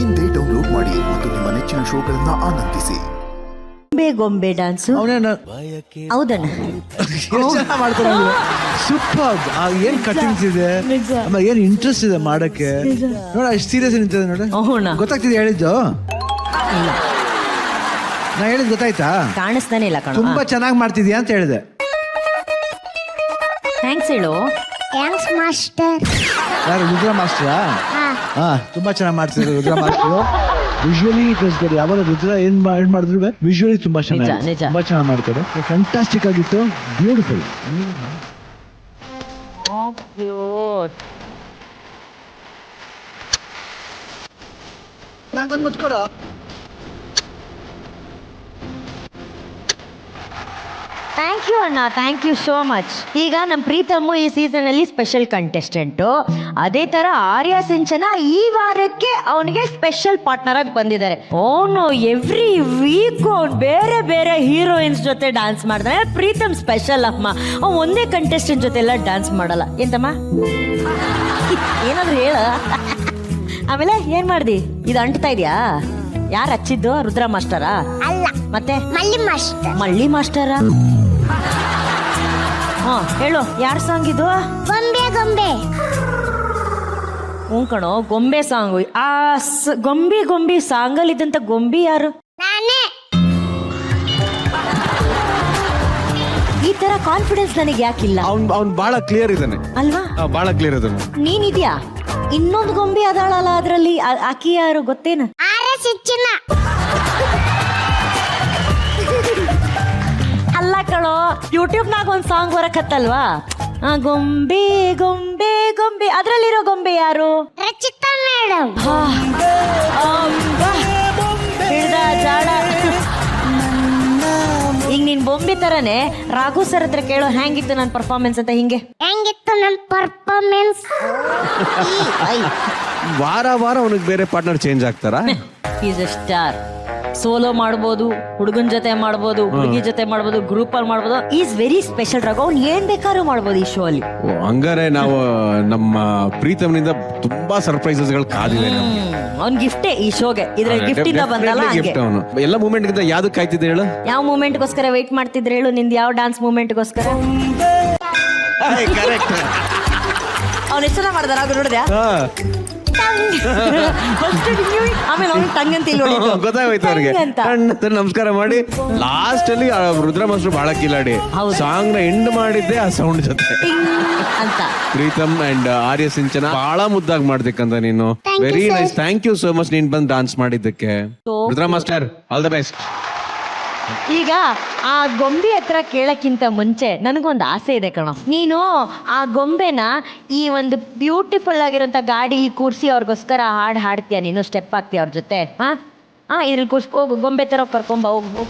ಇಂದೇ ಡೌನ್ಲೋಡ್ ಮಾಡಿ ಮತ್ತು ನಿಮ್ಮ ನೆಚ್ಚಿನ ಶೋಗಳನ್ನ ಆನಂದಿಸಿ. ಗೊಂಬೆ ಡ್ಯಾನ್ಸು ಹೌದಣ್ಣ ಮಾಡ್ತಾರೆ ಸೂಪರ್. ಏನ್ ಕಟಿಂಗ್ಸ್ ಇದೆ, ಆಮೇಲೆ ಏನ್ ಇಂಟ್ರೆಸ್ಟ್ ಇದೆ ಮಾಡಕ್ಕೆ. ನೋಡ ಅಷ್ಟು ಸೀರಿಯಸ್ ನಿಂತಿದೆ ನೋಡ. ಗೊತ್ತಾಗ್ತಿದೆ ಹೇಳಿದ್ದು? ನಾ ಹೇಳಿದ್ ಗೊತ್ತಾಯ್ತಾ? ಕಾಣಿಸ್ತಾನೆ ಇಲ್ಲ ಕಣ. ತುಂಬಾ ಚೆನ್ನಾಗಿ ಮಾಡ್ತಿದ್ಯಾ ಅಂತ ಹೇಳಿದೆ. ಥ್ಯಾಂಕ್ಸ್ ಹೇಳು. Thanks master. ಯಾರು ರುದ್ರ ಮಾಸ್ಟರಾ? ಹಾ ತುಂಬಾ ಚೆನ್ನಾಗಿ ಮಾಡ್ತಿದ್ರು Rudra master. Visually it was good. ಯಾವಾಗ ರುದ್ರ ಏನ್ ಮಾಡಿದ್ರು ವಿಜುವಲಿ ತುಂಬಾ ಚೆನ್ನಾಗಿ ತುಂಬಾ ಚೆನ್ನಾಗಿ ಮಾಡ್ತಾರೆ. ಫ್ಯಾಂಟಾಸ್ಟಿಕ್ ಆಗಿತ್ತು. ಬ್ಯೂಟಿಫುಲ್. ಥ್ಯಾಂಕ್ ಯು ಅಣ್ಣ, ಥ್ಯಾಂಕ್ ಯು ಸೋ ಮಚ್. ಈಗ ನಮ್ಮ ಪ್ರೀತಮ್ಮು ಈ ಸೀಸನ್ ಅಲ್ಲಿ ಸ್ಪೆಷಲ್ ಕಂಟೆಸ್ಟೆಂಟು. ಅದೇ ತರ ಆರ್ಯ ಸಿಂಚನ ಈ ವಾರಕ್ಕೆ ಅವನಿಗೆ ಸ್ಪೆಷಲ್ ಪಾರ್ಟ್ನರ್ ಆಗಿ ಬಂದಿದ್ದಾರೆ. ಅವನು ಎವ್ರಿ ವೀಕ್ ಬೇರೆ ಬೇರೆ ಹೀರೋಯಿನ್ಸ್ ಜೊತೆ ಡ್ಯಾನ್ಸ್ ಮಾಡ್ತಾನೆ. ಪ್ರೀತಮ್ ಸ್ಪೆಷಲ್ ಅಮ್ಮ, ಅವ್ನು ಒಂದೇ ಕಂಟೆಸ್ಟೆಂಟ್ ಜೊತೆ ಎಲ್ಲ ಡ್ಯಾನ್ಸ್ ಮಾಡಲ್ಲ. ಎಂತಮ್ಮ ಏನಾದ್ರು ಹೇಳ. ಆಮೇಲೆ ಏನ್ ಮಾಡ್ದಿ? ಇದು ಅಂಟ್ತಾ ಇದೆಯಾ? ಯಾರು ಹಚ್ಚಿದ್ದು? ರುದ್ರ ಮಾಸ್ಟರಾ? ಅಲ್ಲ, ಮತ್ತೆ ಮಲ್ಲಿ ಮಾಸ್ಟರ್. ಮಳ್ಳಿ ಮಾಸ್ಟರ? ಹಾ ಹೇಳು, ಯಾರ ಸಾಂಗ್ ಇದು? ಗೊಂಬೆ ಗೊಂಬೆ. ಹ್ಞೂ ಕಣೋ, ಗೊಂಬೆ ಸಾಂಗು. ಆ ಗೊಂಬಿ ಗೊಂಬಿ ಸಾಂಗಲ್ಲಿ ಇದ್ದಂತ ಗೊಂಬಿ ಯಾರು? ನಾನೇ. ಈ ತರ ಕಾನ್ಫಿಡೆನ್ಸ್ ನನಗೆ ಯಾಕಿಲ್ಲ? ಅವ್ನ್ ಬಹಳ ಕ್ಲಿಯರ್ ಇದ್ದಾನೆ ಅಲ್ವಾ? ಬಹಳ ಕ್ಲಿಯರ್ ಇದ್ದಾನೆ. ನೀನಿದ್ಯಾ? ಇನ್ನೊಂದು ಗೊಂಬಿ ಅದಾಳಲ್ಲ ಅದ್ರಲ್ಲಿ, ಆಕಿ ಯಾರು ಗೊತ್ತೇನ? ಆರ್ಯ ಸಿಂಚನ. ಅಲ್ಲ ಕಣೋ, ಯೂಟ್ಯೂಬ್ನಾಗ ಒಂದು ಸಾಂಗ್ ಬರಕತ್ತಲ್ವಾ? ಗೊಂಬೆ ಗೊಂಬೆ ಗೊಂಬೆ, ಅದ್ರಲ್ಲಿರೋ ಗೊಂಬೆ ಯಾರು? ರಚಿತಾ ಮೇಡಮ್. ಹಿಡ್ದ ಜಾಡ. ಈಗ ನೀನ್ ಬೊಂಬೆ ತರನೇ ರಾಘು ಸರ್ ಹತ್ರ ಕೇಳೋ ಹೆಂಗಿತ್ತು ನನ್ನ ಪರ್ಫಾರ್ಮೆನ್ಸ್ ಅಂತ. ಹಿಂಗೆ ಹೆಂಗಿತ್ತು ನನ್ನ ಪರ್ಫಾರ್ಮೆನ್ಸ್? ವಾರ ವಾರ ಅವನಿಗೆ ಬೇರೆ ಪಾರ್ಟ್ನರ್ ಚೇಂಜ್ ಆಗ್ತಾರಾ? Is A star. ಸೋಲೋ ಮಾಡ್ಬೋದು, ಹುಡುಗನ ಜೊತೆ ಮಾಡ್ಬೋದು, ಹುಡುಗಿ ಜೊತೆ ಮಾಡ್ಬೋದು, ಗ್ರೂಪ್ ಅಲ್ಲಿ ಮಾಡ್ಬೋದು. Is very special Raghu. ಅವ್ನು ಏನ್ ಬೇಕಾದ್ರೂ ಮಾಡ್ಬೋದು ಈ ಶೋ ಅಲ್ಲಿ. ಹಂಗಾರೆ ನಾವು ನಮ್ಮ ಪ್ರೀತಮ್ನಿಂದ ತುಂಬಾ ಸರ್ಪ್ರೈಸಸ್ ಗಳು ಕಾದಿದೆ. ಅವ್ನ್ ಗಿಫ್ಟೇ ಈ ಶೋಗೆ. ಇದ್ರ ಗಿಫ್ಟ್ ಇಂದ ಬಂದಲ್ಲ ಗಿಫ್ಟ್. ಅವನು ಎಲ್ಲ ಮೂಮೆಂಟ್ ಗಿಂತ ಯಾವ್ದು ಕಾಯ್ತಿದ್ದೆ ಹೇಳು? ಯಾವ ಮೂಮೆಂಟ್ಗೋಸ್ಕರ ವೆಯ್ಟ್ ಮಾಡ್ತಿದ್ರೆ ಹೇಳು? ನಿಂದು ಯಾವ ಡಾನ್ಸ್ ಮೂಮೆಂಟ್ಗೋಸ್ಕರ? ಅವ್ನ ಎಷ್ಟು ಜನ ಮಾಡ್ದಾರ ಅದು ನೋಡಿದ್ಯಾ? ಆಮೇಲೆ ಅವ್ನು ಟಂಗ್ ಅಂತ ಇಲ್ಲಿ ಗೊತ್ತಾಗೋಯ್ತು ಅವ್ರಿಗೆ. ನಮಸ್ಕಾರ ಮಾಡಿ ಲಾಸ್ಟ್ ಅಲ್ಲಿ ರುದ್ರ ಮಾಸ್ಟರ್ ಬಹಳ ಕಿಲಾಡಿ. ಸಾಂಗ್ ನ ಎಂಡ್ ಮಾಡಿದ್ದೆ ಆ ಸೌಂಡ್ ಜೊತೆ ಅಂತ. ಪ್ರೀತಮ್ ಅಂಡ್ ಆರ್ಯ ಸಿಂಚನ ಬಹಳ ಮುದ್ದಾಗಿ ಮಾಡ್ಬೇಕಂತ ನೀನು. Very nice. Thank you so much ನೀನ್ ಬಂದು ಡಾನ್ಸ್ ಮಾಡಿದ್ದಕ್ಕೆ. Rudra master all the best. ಈಗ ಆ ಗೊಂಬೆ ಹತ್ರ ಕೇಳಕ್ಕಿಂತ ಮುಂಚೆ ನನಗೊಂದು ಆಸೆ ಇದೆ ಕಣೋ. ನೀನು ಆ ಗೊಂಬೆನ ಈ ಒಂದು ಬ್ಯೂಟಿಫುಲ್ ಆಗಿರೋಂಥ ಗಾಡಿ ಕೂರಿಸಿ ಅವ್ರಿಗೋಸ್ಕರ ಹಾಡ್ತೀಯ, ನೀನು ಸ್ಟೆಪ್ ಹಾಕ್ತೀಯ ಅವ್ರ ಜೊತೆ. ಇದ್ರಲ್ಲಿ ಕೂರ್ಸ್ಕೊ, ಗೊಂಬೆ ತರ ಕರ್ಕೊಂಬ ಹೋಗು.